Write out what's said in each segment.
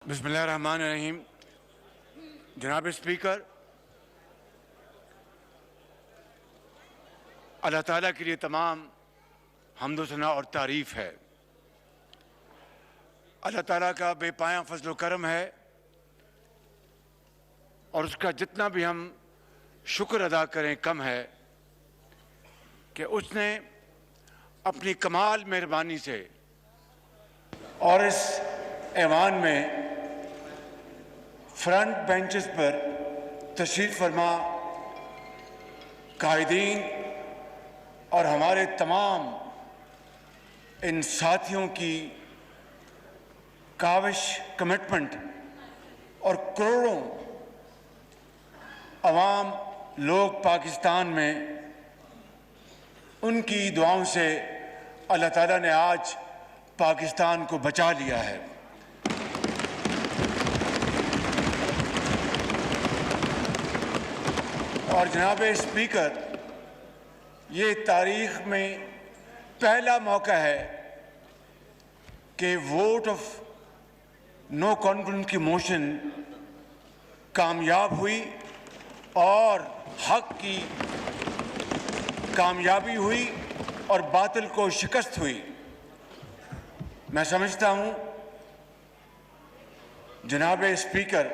بسم اللہ الرحمن الرحیم. جناب اسپیکر، اللہ تعالیٰ کے لیے تمام حمد و ثنا اور تعریف ہے. اللہ تعالیٰ کا بے پایاں فضل و کرم ہے اور اس کا جتنا بھی ہم شکر ادا کریں کم ہے کہ اس نے اپنی کمال مہربانی سے اور اس ایوان میں فرنٹ بینچز پر تشریف فرما قائدین اور ہمارے تمام ان ساتھیوں کی کاوش، کمٹمنٹ اور کروڑوں عوام لوگ پاکستان میں ان کی دعاؤں سے اللہ تعالیٰ نے آج پاکستان کو بچا لیا ہے. اور جناب اسپیکر، یہ تاریخ میں پہلا موقع ہے کہ ووٹ آف نو کانفیڈنس کی موشن کامیاب ہوئی اور حق کی کامیابی ہوئی اور باطل کو شکست ہوئی. میں سمجھتا ہوں جناب اسپیکر،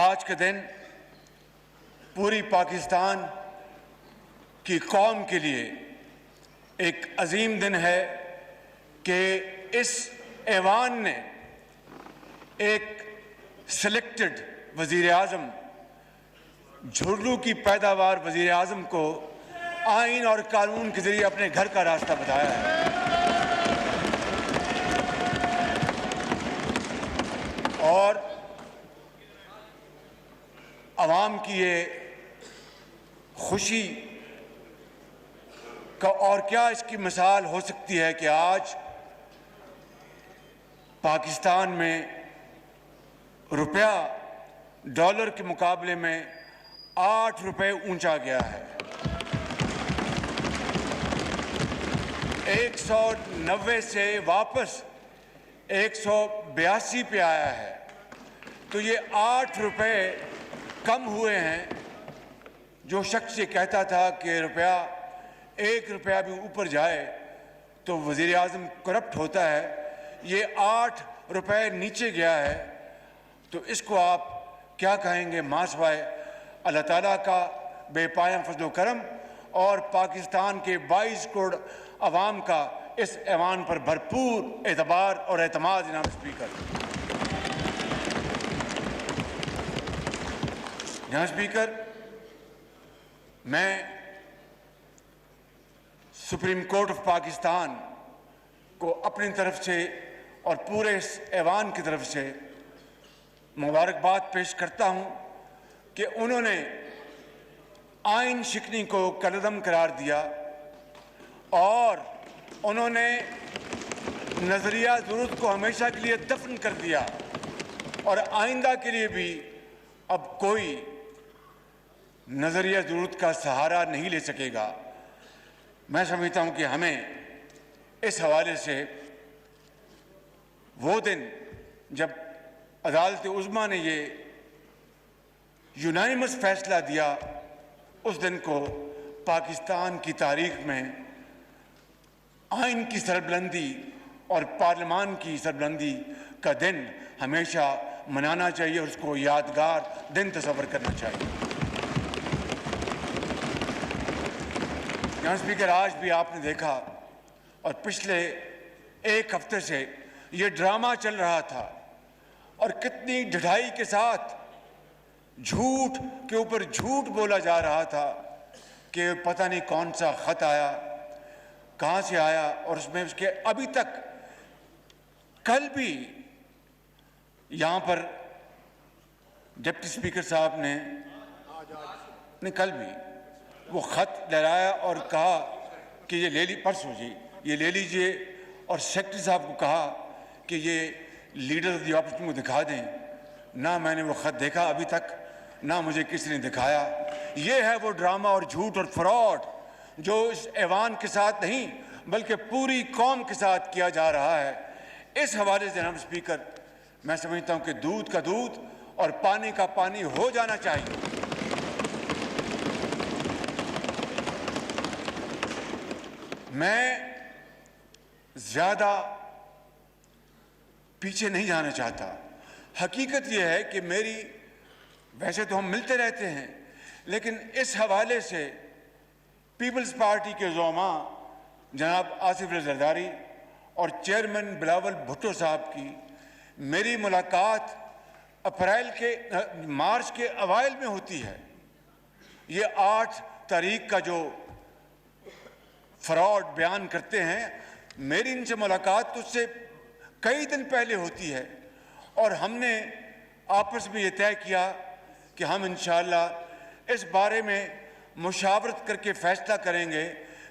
آج کا دن پوری پاکستان کی قوم کے لیے ایک عظیم دن ہے کہ اس ایوان نے ایک سلیکٹڈ وزیر اعظم، جھرلو کی پیداوار وزیر اعظم کو آئین اور قانون کے ذریعے اپنے گھر کا راستہ بتایا ہے. اور عوام کی یہ خوشی کا اور کیا اس کی مثال ہو سکتی ہے کہ آج پاکستان میں روپیہ ڈالر کے مقابلے میں 8 روپے اونچا گیا ہے. 190 سے واپس 182 پہ آیا ہے. تو یہ 8 روپے کم ہوئے ہیں. جو شخص یہ کہتا تھا کہ روپیہ 1 روپیہ بھی اوپر جائے تو وزیر اعظم کرپٹ ہوتا ہے، یہ 8 روپے نیچے گیا ہے. تو اس کو آپ کیا کہیں گے ماں سوائے اللہ تعالیٰ کا بے پایاں فضل و کرم اور پاکستان کے 22 کروڑ عوام کا اس ایوان پر بھرپور اعتبار اور اعتماد. جناب اسپیکر، میں سپریم کورٹ آف پاکستان کو اپنی طرف سے اور پورے اس ایوان کی طرف سے مبارکباد پیش کرتا ہوں کہ انہوں نے آئین شکنی کو کالعدم قرار دیا اور انہوں نے نظریہ ضرورت کو ہمیشہ کے لیے دفن کر دیا اور آئندہ کے لیے بھی اب کوئی نظریہ ضرورت کا سہارا نہیں لے سکے گا. میں سمجھتا ہوں کہ ہمیں اس حوالے سے وہ دن جب عدالت عظمیٰ نے یہ یونانیمس فیصلہ دیا، اس دن کو پاکستان کی تاریخ میں آئین کی سربلندی اور پارلیمان کی سربلندی کا دن ہمیشہ منانا چاہیے اور اس کو یادگار دن تصور کرنا چاہیے. جناب اسپیکر، آج بھی آپ نے دیکھا اور پچھلے 1 ہفتے سے یہ ڈرامہ چل رہا تھا اور کتنی ڈھٹائی کے ساتھ جھوٹ کے اوپر جھوٹ بولا جا رہا تھا کہ پتہ نہیں کون سا خط آیا، کہاں سے آیا، اور اس میں اس کے ابھی تک کل بھی یہاں پر ڈپٹی اسپیکر صاحب نے کل بھی وہ خط لہرایا اور کہا کہ یہ لے پرسوں جی یہ لے لیجئے، اور سیکرٹری صاحب کو کہا کہ یہ لیڈر آف دی اپوزیشن کو دکھا دیں. نہ میں نے وہ خط دیکھا ابھی تک، نہ مجھے کسی نے دکھایا. یہ ہے وہ ڈرامہ اور جھوٹ اور فراڈ جو اس ایوان کے ساتھ نہیں بلکہ پوری قوم کے ساتھ کیا جا رہا ہے. اس حوالے سے جناب اسپیکر میں سمجھتا ہوں کہ دودھ کا دودھ اور پانی کا پانی ہو جانا چاہیے۔ میں زیادہ پیچھے نہیں جانا چاہتا۔ حقیقت یہ ہے کہ ویسے تو ہم ملتے رہتے ہیں، لیکن اس حوالے سے پیپلز پارٹی کے زعماء جناب آصف علی زرداری اور چیئرمین بلاول بھٹو صاحب کی میری ملاقات مارچ کے اوائل میں ہوتی ہے۔ یہ 8 تاریخ کا جو فراڈ بیان کرتے ہیں، میری ان سے ملاقات تو اس سے کئی دن پہلے ہوتی ہے، اور ہم نے آپس میں یہ طے کیا کہ ہم انشاءاللہ اس بارے میں مشاورت کر کے فیصلہ کریں گے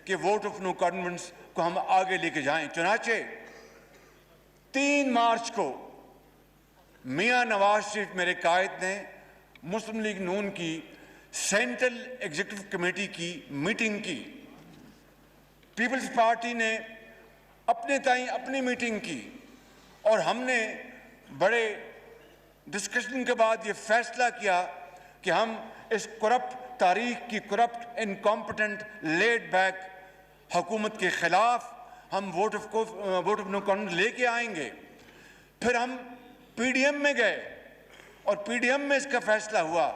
کہ ووٹ آف نو کانفیڈنس کو ہم آگے لے کے جائیں۔ چنانچہ 3 مارچ کو میاں نواز شریف میرے قائد نے مسلم لیگ نون کی سینٹرل ایگزیکٹو کمیٹی کی میٹنگ کی۔ پیپلز پارٹی نے اپنے تائیں اپنی میٹنگ کی، اور ہم نے بڑے ڈسکشن کے بعد یہ فیصلہ کیا کہ ہم اس تاریخ کی کرپٹ انکمپٹنٹ لیڈ بیک حکومت کے خلاف ہم ووٹ آف نو کانفیڈنس لے کے آئیں گے۔ پھر ہم پی ڈی ایم میں گئے اور پی ڈی ایم میں اس کا فیصلہ ہوا،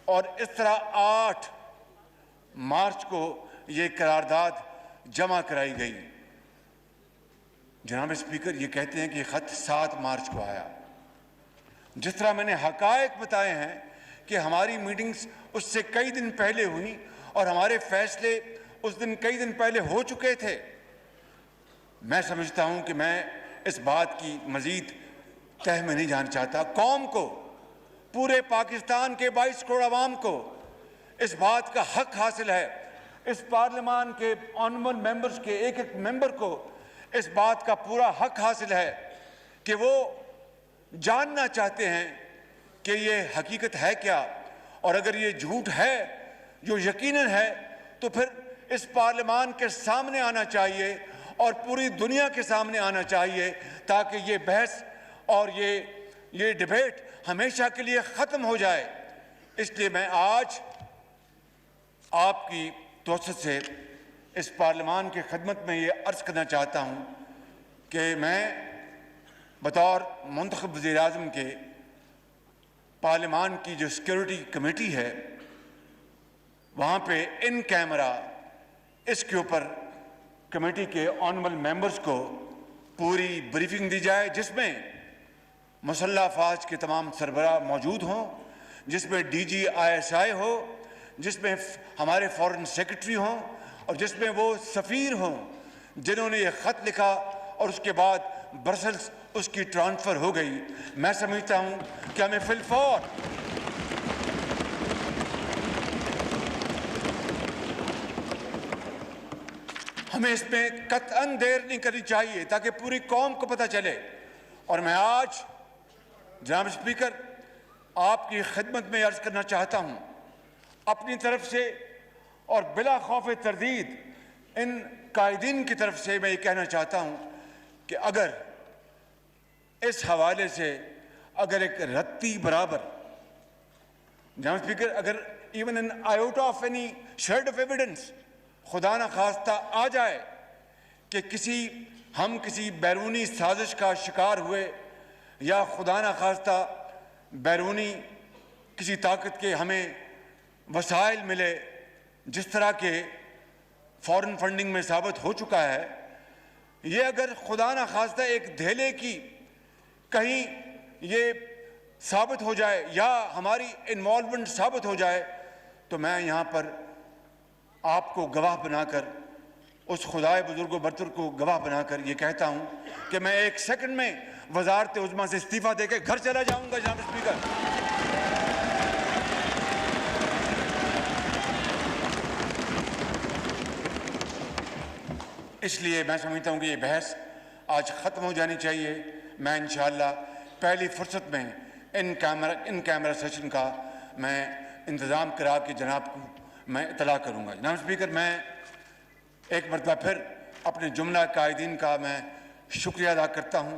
اور اس طرح 8 مارچ کو یہ قرارداد جمع کرائی گئی۔ جناب اسپیکر، یہ کہتے ہیں کہ یہ خط 7 مارچ کو آیا۔ جس طرح میں نے حقائق بتائے ہیں کہ ہماری میٹنگز اس سے کئی دن پہلے ہوئی اور ہمارے فیصلے اس دن کئی دن پہلے ہو چکے تھے، میں سمجھتا ہوں کہ میں اس بات کی مزید تہ میں نہیں جانا چاہتا۔ قوم کو، پورے پاکستان کے 22 کروڑ عوام کو اس بات کا حق حاصل ہے، اس پارلیمان کے آنریبل ممبرز کے ایک ایک ممبر کو اس بات کا پورا حق حاصل ہے کہ وہ جاننا چاہتے ہیں کہ یہ حقیقت ہے کیا، اور اگر یہ جھوٹ ہے جو یقیناً ہے تو پھر اس پارلیمان کے سامنے آنا چاہیے اور پوری دنیا کے سامنے آنا چاہیے، تاکہ یہ بحث اور یہ ڈیبیٹ ہمیشہ کے لیے ختم ہو جائے۔ اس لیے میں آج آپ کی توسط سے اس پارلیمان کی خدمت میں یہ عرض کرنا چاہتا ہوں کہ میں بطور منتخب وزیر اعظم کے پارلیمان کی جو سیکیورٹی کمیٹی ہے، وہاں پہ ان کیمرہ اس کے اوپر کمیٹی کے آنریبل ممبرز کو پوری بریفنگ دی جائے، جس میں مسلح افواج کے تمام سربراہ موجود ہوں، جس میں ڈی جی ISI ہو، جس میں ہمارے فارن سیکرٹری ہوں، اور جس میں وہ سفیر ہوں جنہوں نے یہ خط لکھا اور اس کے بعد برسلز اس کی ٹرانسفر ہو گئی۔ میں سمجھتا ہوں کہ ہمیں فی الفور ہمیں اس میں قطعاً دیر نہیں کرنی چاہیے تاکہ پوری قوم کو پتہ چلے۔ اور میں آج جناب اسپیکر آپ کی خدمت میں عرض کرنا چاہتا ہوں، اپنی طرف سے اور بلا خوف تردید ان قائدین کی طرف سے میں یہ کہنا چاہتا ہوں کہ اگر اس حوالے سے ایک رتی برابر جناب اسپیکر اگر even in iota of any shred of evidence خدا نہ خواستہ آ جائے کہ ہم کسی بیرونی سازش کا شکار ہوئے، یا خدا نہ خواستہ بیرونی کسی طاقت کے ہمیں وسائل ملے، جس طرح کے فورن فنڈنگ میں ثابت ہو چکا ہے، یہ اگر خدا نہ خواستہ ایک دھیلے کی کہیں یہ ثابت ہو جائے یا ہماری انوالومنٹ ثابت ہو جائے، تو میں یہاں پر آپ کو گواہ بنا کر، اس خدائے بزرگ و برتر کو گواہ بنا کر یہ کہتا ہوں کہ میں 1 سیکنڈ میں وزارت عظمیٰ سے استعفیٰ دے کے گھر چلا جاؤں گا جناب اسپیکر۔ اس لیے میں سمجھتا ہوں کہ یہ بحث آج ختم ہو جانی چاہیے۔ میں انشاءاللہ پہلی فرصت میں ان کیمرہ سیشن کا میں انتظام کرا کے جناب کو میں اطلاع کروں گا۔ جناب اسپیکر، میں ایک مرتبہ پھر اپنے جملہ قائدین کا میں شکریہ ادا کرتا ہوں۔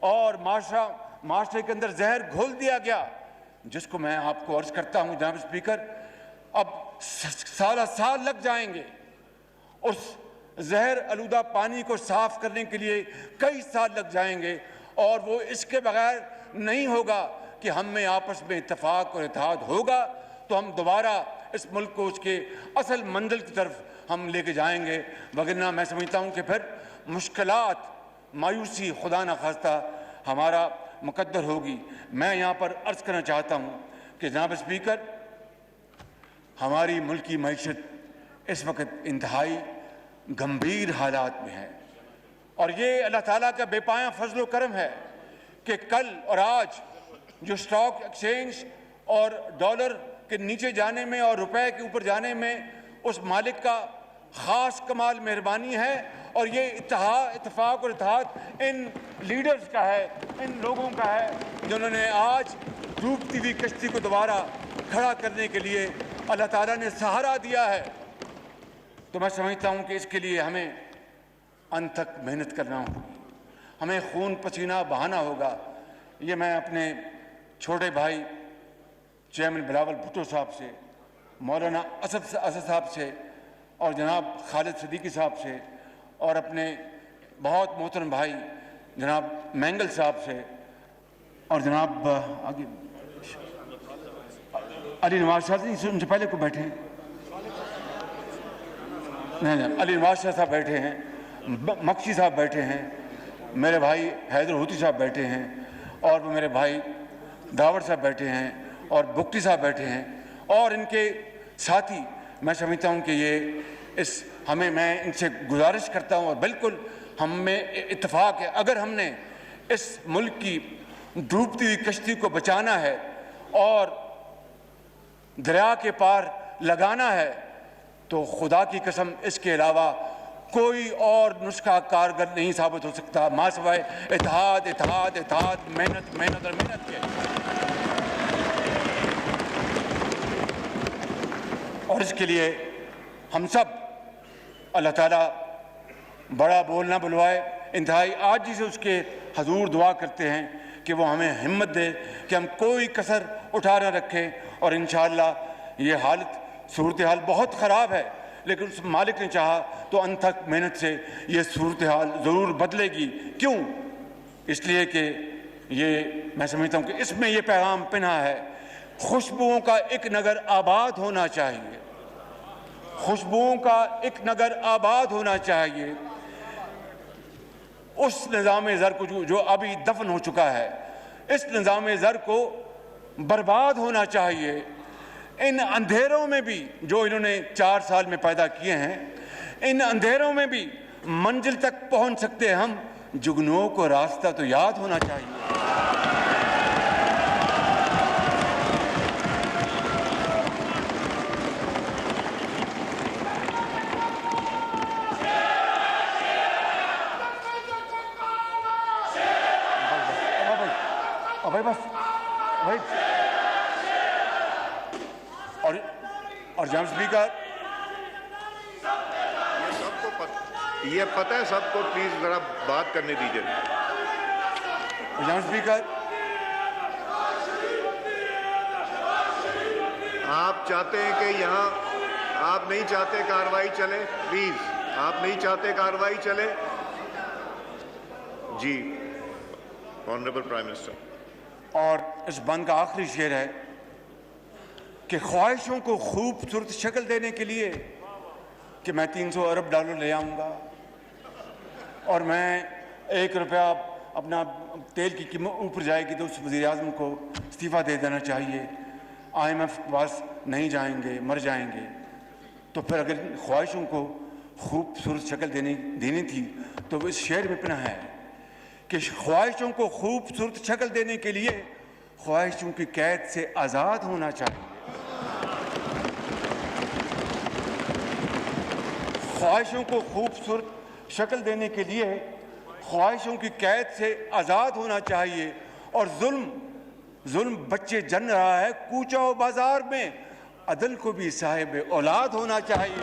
اور معاشرے کے اندر زہر گھول دیا گیا، جس کو میں آپ کو عرض کرتا ہوں جناب اسپیکر، اب سالہ سال لگ جائیں گے اس زہر آلودہ پانی کو صاف کرنے کے لیے، کئی سال لگ جائیں گے، اور وہ اس کے بغیر نہیں ہوگا کہ ہم میں آپس میں اتفاق اور اتحاد ہوگا تو ہم دوبارہ اس ملک کو اس کے اصل منزل کی طرف ہم لے کے جائیں گے، وگرنہ میں سمجھتا ہوں کہ پھر مشکلات، مایوسی خدا نخواستہ ہمارا مقدر ہوگی۔ میں یہاں پر عرض کرنا چاہتا ہوں کہ جناب اسپیکر، ہماری ملکی معیشت اس وقت انتہائی گمبھیر حالات میں ہے، اور یہ اللہ تعالیٰ کا بے پایاں فضل و کرم ہے کہ کل اور آج جو سٹاک ایکسچینج اور ڈالر کے نیچے جانے میں اور روپے کے اوپر جانے میں اس مالک کا خاص کمال مہربانی ہے، اور یہ اتفاق اور اتحاد ان لیڈرز کا ہے، ان لوگوں کا ہے جنہوں نے آج ڈوبتی ہوئی کشتی کو دوبارہ کھڑا کرنے کے لیے اللہ تعالیٰ نے سہارا دیا ہے۔ تو میں سمجھتا ہوں کہ اس کے لیے ہمیں انت تک محنت کرنا ہوگی، ہمیں خون پسینہ بہانا ہوگا۔ یہ میں اپنے چھوٹے بھائی چیئرمین بلاول بھٹو صاحب سے، مولانا اسد صاحب سے، اور جناب خالد صدیقی صاحب سے، اور اپنے بہت محترم بھائی جناب مینگل صاحب سے، اور جناب آگے علی نواز شاہ سے، ان سے پہلے کو بیٹھے ہیں، نہیں علی نواز شاہ صاحب بیٹھے ہیں، مکشی صاحب بیٹھے ہیں، میرے بھائی حیدر ہوتی صاحب بیٹھے ہیں، اور وہ میرے بھائی داور صاحب بیٹھے ہیں، اور بگٹی صاحب بیٹھے ہیں، اور ان کے ساتھی۔ میں سمجھتا ہوں کہ میں ان سے گزارش کرتا ہوں، اور بالکل ہم میں اتفاق ہے، اگر ہم نے اس ملک کی ڈوبتی ہوئی کشتی کو بچانا ہے اور دریا کے پار لگانا ہے تو خدا کی قسم اس کے علاوہ کوئی اور نسخہ کارگر نہیں ثابت ہو سکتا ماں سوائے اتحاد، اتحاد، اتحاد، محنت، محنت اور محنت کے۔ اور اس کے لیے ہم سب اللہ تعالیٰ بڑا بول نہ بلوائے، انتہائی عاجزی سے اس کے حضور دعا کرتے ہیں کہ وہ ہمیں ہمت دے کہ ہم کوئی کسر اٹھا نہ رکھیں، اور انشاءاللہ یہ حالت صورتحال بہت خراب ہے، لیکن اس مالک نے چاہا تو انت تک محنت سے یہ صورتحال ضرور بدلے گی۔ کیوں؟ اس لیے کہ میں سمجھتا ہوں کہ اس میں یہ پیغام پنہا ہے، خوشبوؤں کا ایک نگر آباد ہونا چاہیے، خوشبوؤں کا ایک نگر آباد ہونا چاہیے۔ اس نظام زر کو جو ابھی دفن ہو چکا ہے، اس نظام زر کو برباد ہونا چاہیے۔ ان اندھیروں میں بھی جو انہوں نے 4 سال میں پیدا کیے ہیں، ان اندھیروں میں بھی منزل تک پہنچ سکتے ہم، جگنوں کو راستہ تو یاد ہونا چاہیے۔ اور جناب اسپیکر، یہ پتہ ہے سب کو، پلیز ذرا بات کرنے دیجیے۔ جناب اسپیکر، آپ چاہتے ہیں کہ یہاں آپ نہیں چاہتے کارروائی چلے، پلیز آپ نہیں چاہتے کارروائی چلے؟ جی آنریبل پرائم منسٹر۔ اور اس بند کا آخری شعر ہے کہ خواہشوں کو خوبصورت شکل دینے کے لیے کہ میں 300 ارب ڈالر لے آؤں گا، اور میں 1 روپیہ اپنا تیل کی قیمت اوپر جائے گی تو اس وزیر اعظم کو استعفیٰ دے دینا چاہیے، IMF کے پاس نہیں جائیں گے، مر جائیں گے۔ تو پھر اگر خواہشوں کو خوبصورت شکل دینی تھی تو اس شعر میں پنہا ہے کہ خواہشوں کو خوبصورت شکل دینے کے لیے خواہشوں کی قید سے آزاد ہونا چاہیے۔ خواہشوں کو خوبصورت شکل دینے کے لیے خواہشوں کی قید سے آزاد ہونا چاہیے، اور ظلم بچے جن رہا ہے کوچہ و بازار میں، عدل کو بھی صاحب اولاد ہونا چاہیے۔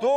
2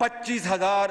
25,000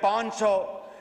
$500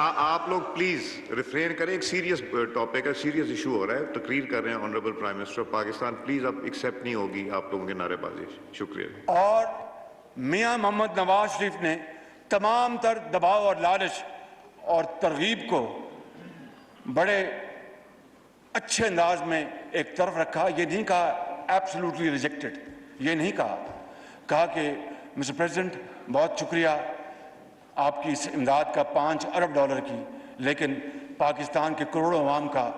آپ لوگ پلیز ریفرین کریں. ایک سیریس ٹاپک ہے, سیریس ایشو ہو رہا ہے, تقریر کر رہے ہیں honourable prime minister of Pakistan. Please اب ایکسیپٹ نہیں ہوگی آپ لوگوں کے نعرے بازی. شکریہ. اور میاں محمد نواز شریف نے تمام تر دباؤ اور لالچ اور ترغیب کو بڑے اچھے انداز میں ایک طرف رکھا. یہ نہیں کہا ایبسلوٹلی ریجیکٹڈ, یہ نہیں کہا کہ مسٹر پریزیڈنٹ بہت شکریہ آپ کی اس امداد کا 5 ارب ڈالر کی, لیکن پاکستان کے کروڑوں عوام کا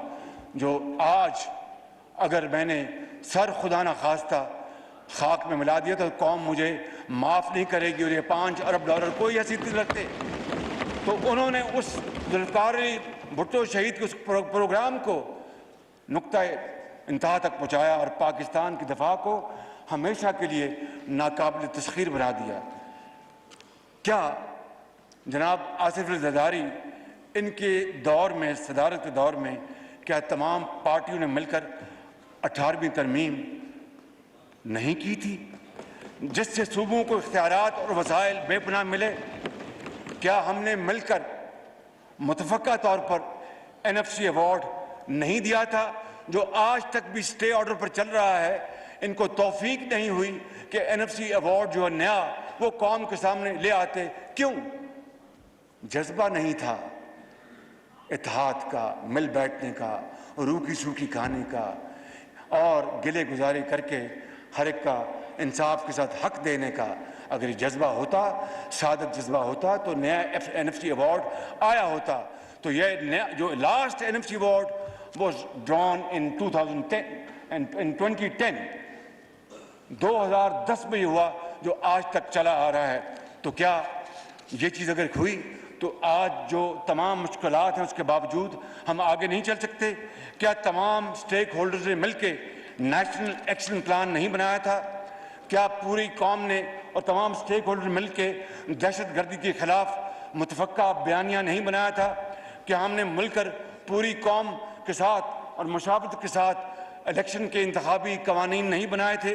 جو آج اگر میں نے سر خدا نہ خواستہ خاک میں ملا دیا تو قوم مجھے معاف نہیں کرے گی, اور یہ 5 ارب ڈالر کوئی حیثیت نہیں رکھتے. تو انہوں نے اس ذوالفقار علی بھٹو شہید کے اس پروگرام کو نقطۂ انتہا تک پہنچایا اور پاکستان کی دفاع کو ہمیشہ کے لیے ناقابل تسخیر بنا دیا. کیا جناب آصف علی زرداری ان کے دور میں, صدارت کے دور میں, کیا تمام پارٹیوں نے مل کر 18ویں ترمیم نہیں کی تھی جس سے صوبوں کو اختیارات اور وسائل بے پناہ ملے؟ کیا ہم نے مل کر متفقہ طور پر NFC ایوارڈ نہیں دیا تھا جو آج تک بھی سٹے آرڈر پر چل رہا ہے؟ ان کو توفیق نہیں ہوئی کہ NFC ایوارڈ جو ہے نیا وہ قوم کے سامنے لے آتے. کیوں؟ جذبہ نہیں تھا اتحاد کا, مل بیٹھنے کا, روکی سوکھی کھانے کا, اور گلے گزاری کر کے ہر ایک کا انصاف کے ساتھ حق دینے کا. اگر یہ جذبہ ہوتا, صادق جذبہ ہوتا, تو نیا NFC ایوارڈ آیا ہوتا. تو یہ نیا جو last NFC award was drawn in 2010 2010 میں ہوا, جو آج تک چلا آ رہا ہے. تو کیا یہ چیز اگر ہوئی تو آج جو تمام مشکلات ہیں اس کے باوجود ہم آگے نہیں چل سکتے؟ کیا تمام سٹیک ہولڈرز نے مل کے نیشنل ایکشن پلان نہیں بنایا تھا؟ کیا پوری قوم نے اور تمام سٹیک ہولڈر مل کے دہشت گردی کے خلاف متفقہ بیانیہ نہیں بنایا تھا؟ کیا ہم نے مل کر پوری قوم کے ساتھ اور مشاورت کے ساتھ الیکشن کے انتخابی قوانین نہیں بنائے تھے؟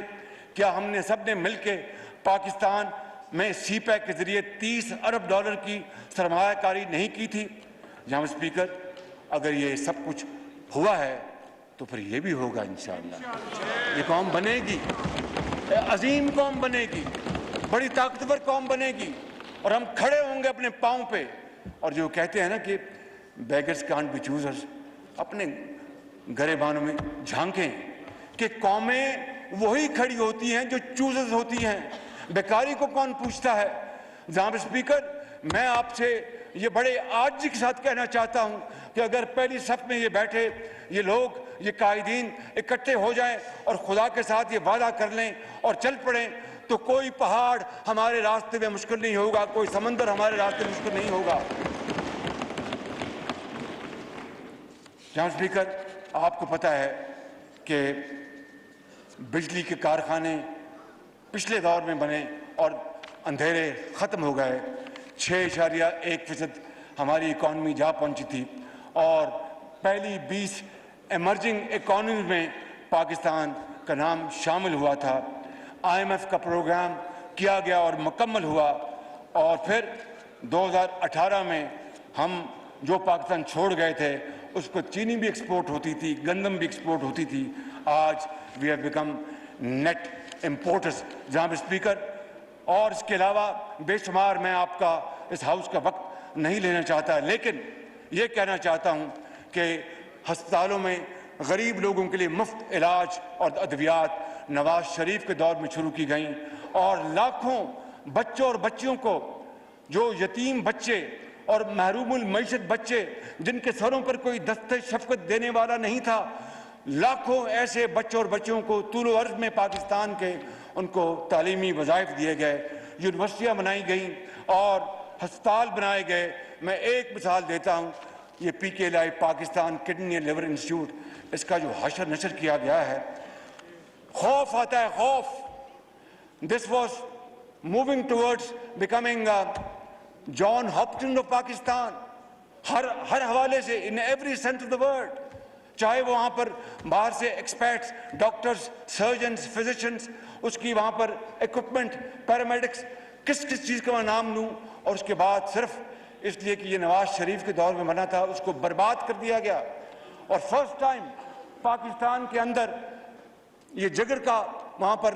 کیا ہم نے سب نے مل کے پاکستان میں سی پیک کے ذریعے 30 ارب ڈالر کی سرمایہ کاری نہیں کی تھی؟ جناب اسپیکر, اگر یہ سب کچھ ہوا ہے تو پھر یہ بھی ہوگا انشاءاللہ. یہ قوم بنے گی, عظیم قوم بنے گی, بڑی طاقتور قوم بنے گی, اور ہم کھڑے ہوں گے اپنے پاؤں پہ. اور جو کہتے ہیں نا کہ بیگرز کانٹ بی چوزرز, اپنے گریبانوں میں جھانکیں کہ قومیں وہی کھڑی ہوتی ہیں جو چوزرز ہوتی ہیں. بیکاری کو کون پوچھتا ہے؟ جناب اسپیکر, میں آپ سے یہ بڑے عاجزی کے ساتھ کہنا چاہتا ہوں کہ اگر پہلی صف میں یہ بیٹھے یہ لوگ, یہ قائدین اکٹھے ہو جائیں اور خدا کے ساتھ یہ وعدہ کر لیں اور چل پڑیں, تو کوئی پہاڑ ہمارے راستے میں مشکل نہیں ہوگا, کوئی سمندر ہمارے راستے میں مشکل نہیں ہوگا. جناب اسپیکر, آپ کو پتہ ہے کہ بجلی کے کارخانے پچھلے دور میں بنے اور اندھیرے ختم ہو گئے. 6.1% ہماری اکانومی جا پہنچی تھی, اور پہلی 20 ایمرجنگ اکانومی میں پاکستان کا نام شامل ہوا تھا. IMF کا پروگرام کیا گیا اور مکمل ہوا, اور پھر 2018 میں ہم جو پاکستان چھوڑ گئے تھے اس کو چینی بھی ایکسپورٹ ہوتی تھی, گندم بھی ایکسپورٹ ہوتی تھی. آج we have become net importers. جناب اسپیکر, اور اس کے علاوہ بے شمار, میں آپ کا اس ہاؤس کا وقت نہیں لینا چاہتا, لیکن یہ کہنا چاہتا ہوں کہ ہسپتالوں میں غریب لوگوں کے لیے مفت علاج اور ادویات نواز شریف کے دور میں شروع کی گئیں, اور لاکھوں بچوں اور بچیوں کو, جو یتیم بچے اور محروم المعیشت بچے جن کے سروں پر کوئی دست شفقت دینے والا نہیں تھا, لاکھوں ایسے بچوں اور بچیوں کو طول و عرض میں پاکستان کے ان کو تعلیمی وظائف دیے گئے, یونیورسٹیاں بنائی گئیں اور ہسپتال بنائے گئے. میں ایک مثال دیتا ہوں, یہ PKLI Pakistan kidney and liver institute, اس کا جو حشر نشر کیا گیا ہے, خوف آتا ہے, خوف. This was moving towards becoming John Hopkin of Pakistan, ہر حوالے سے, in every sense of the word. چاہے وہ وہاں پر باہر سے ایکسپرٹس, ڈاکٹرز, سرجنز, فزیشنز, اس کی وہاں پر ایکوپمنٹ, پیرامیڈکس, کس چیز کا میں نام لوں, اور اس کے بعد صرف اس لیے کہ یہ نواز شریف کے دور میں بنا تھا, اس کو برباد کر دیا گیا. اور فرسٹ ٹائم پاکستان کے اندر یہ جگر کا وہاں پر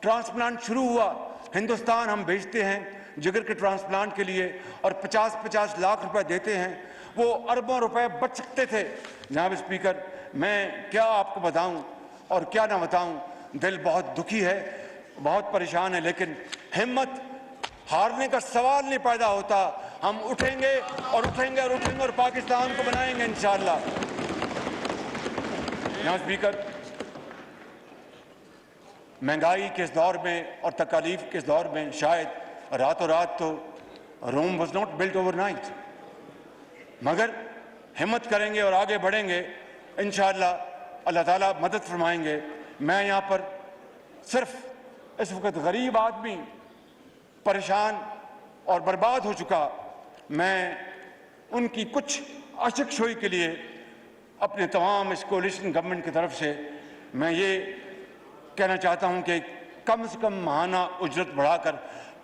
ٹرانسپلانٹ شروع ہوا. ہندوستان ہم بھیجتے ہیں جگر کے ٹرانسپلانٹ کے لیے اور 50-50 لاکھ روپے دیتے ہیں. وہ اربوں روپے بچ سکتے تھے. جناب اسپیکر, میں کیا آپ کو بتاؤں اور کیا نہ بتاؤں, دل بہت دکھی ہے, بہت پریشان ہے, لیکن ہمت ہارنے کا سوال نہیں پیدا ہوتا. ہم اٹھیں گے اور اٹھیں گے اور اٹھیں گے اور پاکستان کو بنائیں گے انشاءاللہ. جناب اسپیکر, مہنگائی کے اس دور میں اور تکالیف کے اس دور میں شاید راتوں رات تو Rome was not built overnight, مگر ہمت کریں گے اور آگے بڑھیں گے انشاءاللہ. اللہ تعالیٰ مدد فرمائیں گے. میں یہاں پر صرف اس وقت غریب آدمی, پریشان اور برباد ہو چکا, میں ان کی کچھ اشک شوئی کے لیے اپنے تمام اس کولیشن گورنمنٹ کی طرف سے میں یہ کہنا چاہتا ہوں کہ کم سے کم ماہانہ اجرت بڑھا کر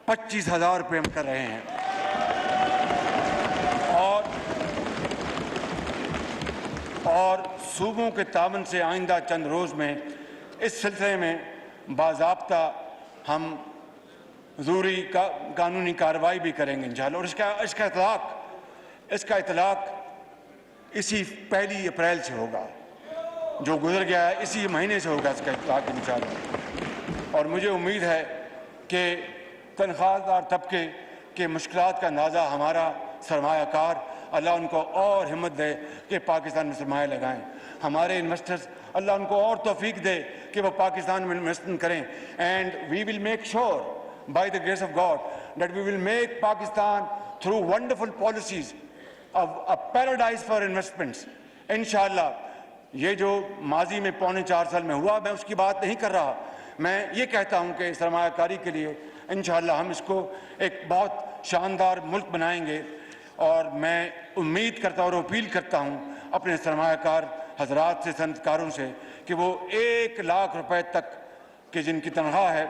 25,000 روپے ہم کر رہے ہیں. اور صوبوں کے تعاون سے آئندہ چند روز میں اس سلسلے میں باضابطہ ہم ضروری قانونی کارروائی بھی کریں گے انشاءاللہ. اور اس کا اطلاق اسی 1 اپریل سے ہوگا, جو گزر گیا ہے اسی مہینے سے ہوگا اس کا اطلاق انشاءاللہ. اور مجھے امید ہے کہ تنخواہ دار طبقے کے مشکلات کا اندازہ ہمارا سرمایہ کار, اللہ ان کو اور ہمت دے کہ پاکستان میں سرمایہ لگائیں. ہمارے انویسٹرز, اللہ ان کو اور توفیق دے کہ وہ پاکستان میں انویسٹمنٹ کریں. And we will make sure by the grace of God that we will make Pakistan through wonderful policies of a paradise for investments. انشاءاللہ یہ جو ماضی میں 3.25 سال میں ہوا, میں اس کی بات نہیں کر رہا. میں یہ کہتا ہوں کہ سرمایہ کاری کے لیے انشاءاللہ ہم اس کو ایک بہت شاندار ملک بنائیں گے. اور میں امید کرتا ہوں اور اپیل کرتا ہوں اپنے سرمایہ کار حضرات سے, صنعت کاروں سے, کہ وہ 1 لاکھ روپے تک کہ جن کی تنخواہ ہے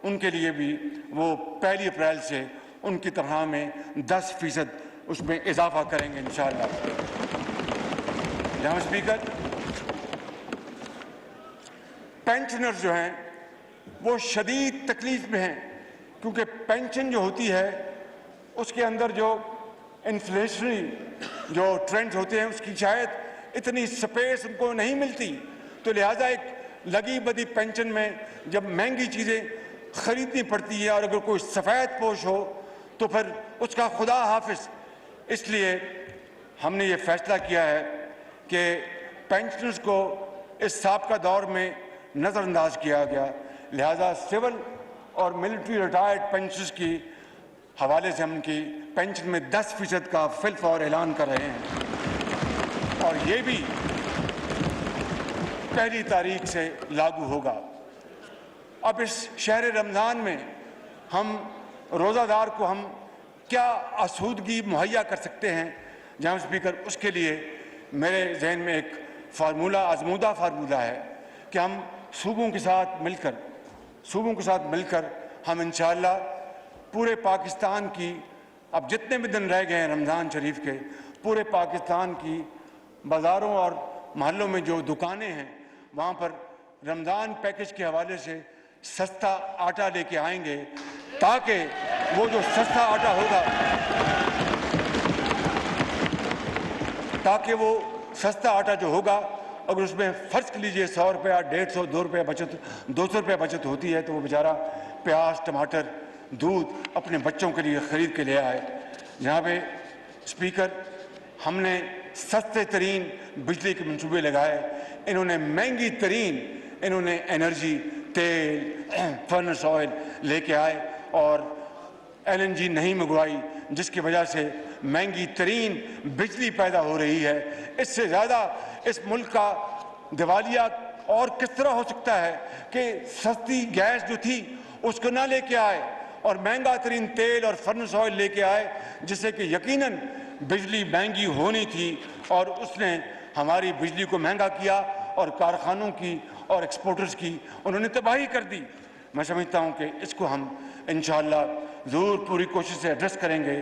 ان کے لیے بھی وہ 1 اپریل سے ان کی تنخواہ میں 10% اس میں اضافہ کریں گے انشاءاللہ. جناب اسپیکر, پینشنرز جو ہیں وہ شدید تکلیف میں ہیں, کیونکہ پینشن جو ہوتی ہے اس کے اندر جو انفلیشنری جو ٹرینڈز ہوتے ہیں اس کی شاید اتنی سپیس ان کو نہیں ملتی. تو لہٰذا ایک لگی بدی پینشن میں جب مہنگی چیزیں خریدنی پڑتی ہے اور اگر کوئی سفید پوش ہو تو پھر اس کا خدا حافظ. اس لیے ہم نے یہ فیصلہ کیا ہے کہ پینشنرز کو اس سابقہ دور میں نظر انداز کیا گیا, لہذا سول اور ملٹری ریٹائرڈ پینشنرز کی حوالے سے ہم ان کی پینشن میں 10% کا فی الفور اعلان کر رہے ہیں, اور یہ بھی 1 تاریخ سے لاگو ہوگا. اب اس شہر رمضان میں ہم روزہ دار کو ہم کیا آسودگی مہیا کر سکتے ہیں جناب اسپیکر, اس کے لیے میرے ذہن میں ایک فارمولہ, آزمودہ فارمولہ ہے کہ ہم صوبوں کے ساتھ مل کر ہم انشاءاللہ پورے پاکستان کی, اب جتنے بھی دن رہ گئے ہیں رمضان شریف کے, پورے پاکستان کی بازاروں اور محلوں میں جو دکانیں ہیں وہاں پر رمضان پیکج کے حوالے سے سستا آٹا لے کے آئیں گے, تاکہ وہ جو سستا آٹا ہوگا, تاکہ وہ سستا آٹا جو ہوگا اگر اس میں فرض کر لیجئے 100 روپیہ 150 2 روپیہ بچت 200 روپیہ بچت ہوتی ہے, تو وہ بیچارہ پیاز ٹماٹر دودھ اپنے بچوں کے لیے خرید کے لے آئے. جناب اسپیکر, ہم نے سستے ترین بجلی کے منصوبے لگائے, انہوں نے مہنگی ترین انرجی, تیل, فرنس آئل لے کے آئے اور LNG نہیں منگوائی, جس کی وجہ سے مہنگی ترین بجلی پیدا ہو رہی ہے. اس سے زیادہ اس ملک کا دیوالیہ اور کس طرح ہو سکتا ہے کہ سستی گیس جو تھی اس کو نہ لے کے آئے اور مہنگا ترین تیل اور فرنس آئل لے کے آئے, جس سے کہ یقیناً بجلی مہنگی ہونی تھی اور اس نے ہماری بجلی کو مہنگا کیا اور کارخانوں کی اور ایکسپورٹرز کی انہوں نے تباہی کر دی. میں سمجھتا ہوں کہ اس کو ہم انشاءاللہ ضرور پوری کوشش سے ایڈریس کریں گے.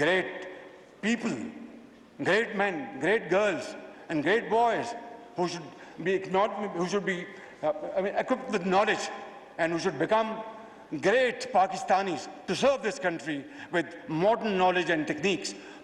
great people, great men, great girls and great boys who should be equipped with knowledge and who should become great Pakistanis to serve this country with modern knowledge and techniques.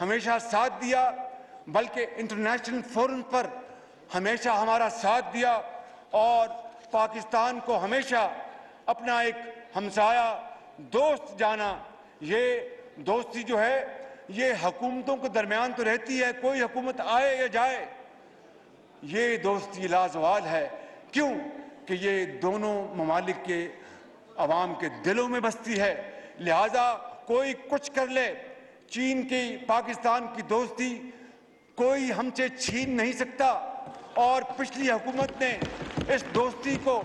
ہمیشہ ساتھ دیا، بلکہ international forum پر ہمیشہ ہمارا ساتھ دیا اور پاکستان کو ہمیشہ اپنا ایک ہمسایہ دوست جانا۔ یہ دوستی جو ہے یہ حکومتوں کے درمیان تو رہتی ہے، کوئی حکومت آئے یا جائے، یہ دوستی لازوال ہے۔ کیوں کہ یہ دونوں ممالک کے عوام کے دلوں میں بستی ہے، لہٰذا کوئی کچھ کر لے، چین کی پاکستان کی دوستی کوئی ہم سے چھین نہیں سکتا، اور پچھلی حکومت نے اس دوستی کو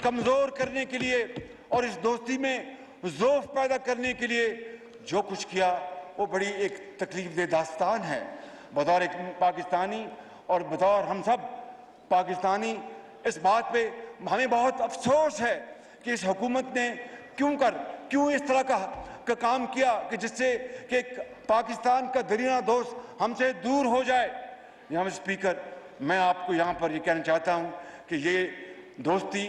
کمزور کرنے کے لیے اور اس دوستی میں ضعف پیدا کرنے کے لیے جو کچھ کیا وہ بڑی ایک تکلیف دہ داستان ہے۔ بطور ایک پاکستانی اور بطور ہم سب پاکستانی اس بات پہ ہمیں بہت افسوس ہے کہ اس حکومت نے کیوں اس طرح کا کام کیا کہ جس سے کہ پاکستان کا درینہ دوست ہم سے دور ہو جائے۔ جناب اسپیکر، میں آپ کو یہاں پر یہ کہنا چاہتا ہوں کہ یہ دوستی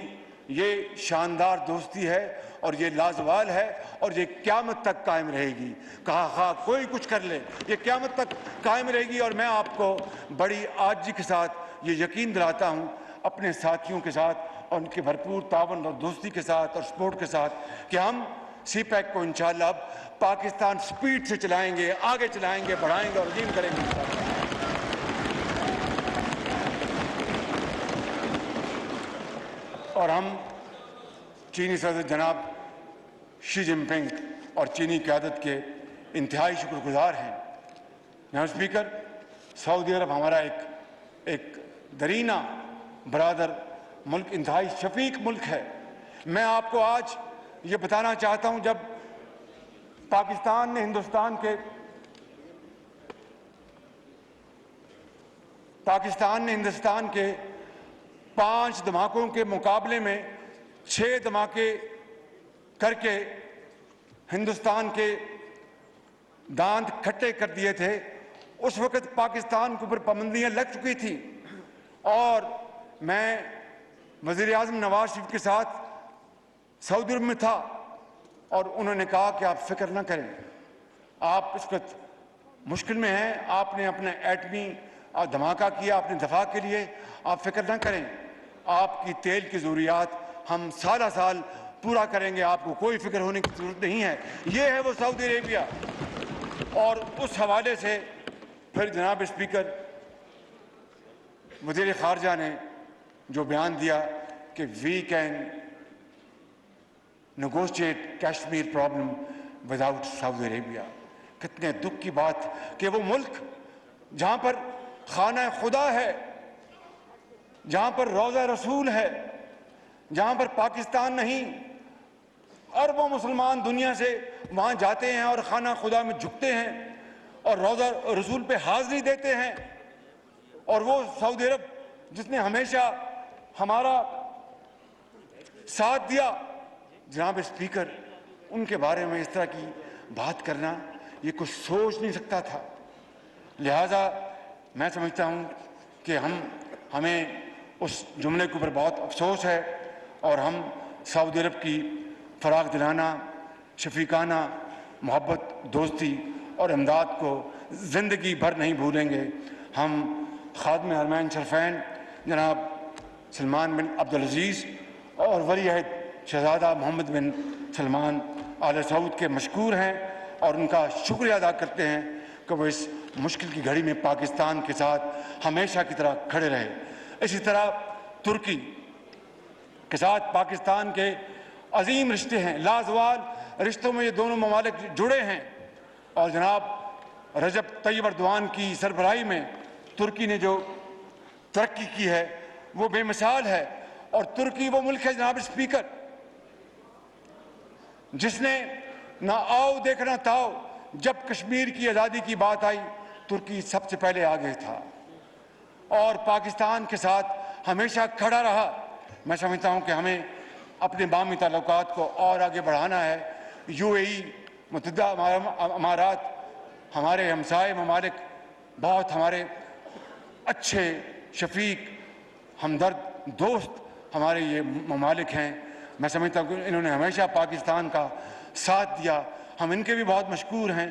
یہ شاندار دوستی ہے اور یہ لازوال ہے اور یہ قیامت تک قائم رہے گی۔ کہا کوئی کچھ کر لے، یہ قیامت تک قائم رہے گی۔ اور میں آپ کو بڑی عاجزی کے ساتھ یہ یقین دلاتا ہوں اپنے ساتھیوں کے ساتھ اور ان کے بھرپور تعاون اور دوستی کے ساتھ اور سپورٹ کے ساتھ کہ ہم سی پیک کو انشاءاللہ اب پاکستان سپیڈ سے چلائیں گے، آگے چلائیں گے، بڑھائیں گے اور عظیم کریں گے انشاءاللہ۔ اور ہم چینی صدر جناب شی جن پنگ اور چینی قیادت کے انتہائی شکر گزار ہیں۔ جناب اسپیکر، سعودی عرب ہمارا ایک درینہ برادر ملک، انتہائی شفیق ملک ہے۔ میں آپ کو آج یہ بتانا چاہتا ہوں، جب پاکستان نے ہندوستان کے 5 دھماکوں کے مقابلے میں 6 دھماکے کر کے ہندوستان کے دانت کھٹے کر دیے تھے، اس وقت پاکستان کے اوپر پابندیاں لگ چکی تھی، اور میں وزیر اعظم نواز شریف کے ساتھ سعودی عرب میں تھا، اور انہوں نے کہا کہ آپ فکر نہ کریں، آپ اس وقت مشکل میں ہیں، آپ نے اپنا ایٹمی دھماکہ کیا اپنے دفاع کے لیے، آپ فکر نہ کریں، آپ کی تیل کی ضروریات ہم سالہ سال پورا کریں گے، آپ کو کوئی فکر ہونے کی ضرورت نہیں ہے۔ یہ ہے وہ سعودی عربیہ۔ اور اس حوالے سے پھر جناب اسپیکر، وزیر خارجہ نے جو بیان دیا کہ we can negotiate Kashmir problem without Saudi Arabia, کتنے دکھ کی بات کہ وہ ملک جہاں پر خانہ خدا ہے، جہاں پر روضہ رسول ہے، جہاں پر پاکستان نہیں، اربوں مسلمان دنیا سے وہاں جاتے ہیں اور خانہ خدا میں جھکتے ہیں اور روضہ رسول پہ حاضری دیتے ہیں، اور وہ سعودی عرب جس نے ہمیشہ ہمارا ساتھ دیا، جناب اسپیکر، ان کے بارے میں اس طرح کی بات کرنا یہ کچھ سوچ نہیں سکتا تھا۔ لہٰذا میں سمجھتا ہوں کہ ہمیں اس جملے کے اوپر بہت افسوس ہے، اور ہم سعودی عرب کی فراغ دلانہ، شفیقانہ محبت، دوستی اور امداد کو زندگی بھر نہیں بھولیں گے۔ ہم خادم حرمین شریفین جناب سلمان بن عبدالعزیز اور ولی عہد شہزادہ محمد بن سلمان آل سعود کے مشکور ہیں اور ان کا شکریہ ادا کرتے ہیں کہ وہ اس مشکل کی گھڑی میں پاکستان کے ساتھ ہمیشہ کی طرح کھڑے رہے۔ اسی طرح ترکی کے ساتھ پاکستان کے عظیم رشتے ہیں، لازوال رشتوں میں یہ دونوں ممالک جڑے ہیں، اور جناب رجب طیب اردوان کی سربراہی میں ترکی نے جو ترقی کی ہے وہ بے مثال ہے۔ اور ترکی وہ ملک ہے جناب اسپیکر جس نے نہ آؤ دیکھنا تاؤ، جب کشمیر کی آزادی کی بات آئی ترکی سب سے پہلے آگے تھا اور پاکستان کے ساتھ ہمیشہ کھڑا رہا۔ میں سمجھتا ہوں کہ ہمیں اپنے باہمی تعلقات کو اور آگے بڑھانا ہے۔ یو اے ای، متحدہ امارات، ہمارے ہمسائے ممالک، بہت ہمارے اچھے شفیق، ہمدرد، دوست ہمارے یہ ممالک ہیں۔ میں سمجھتا ہوں کہ انہوں نے ہمیشہ پاکستان کا ساتھ دیا، ہم ان کے بھی بہت مشکور ہیں۔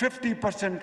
50%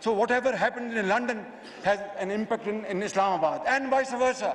So whatever happened in London has an impact in Islamabad and vice versa.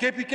KPK।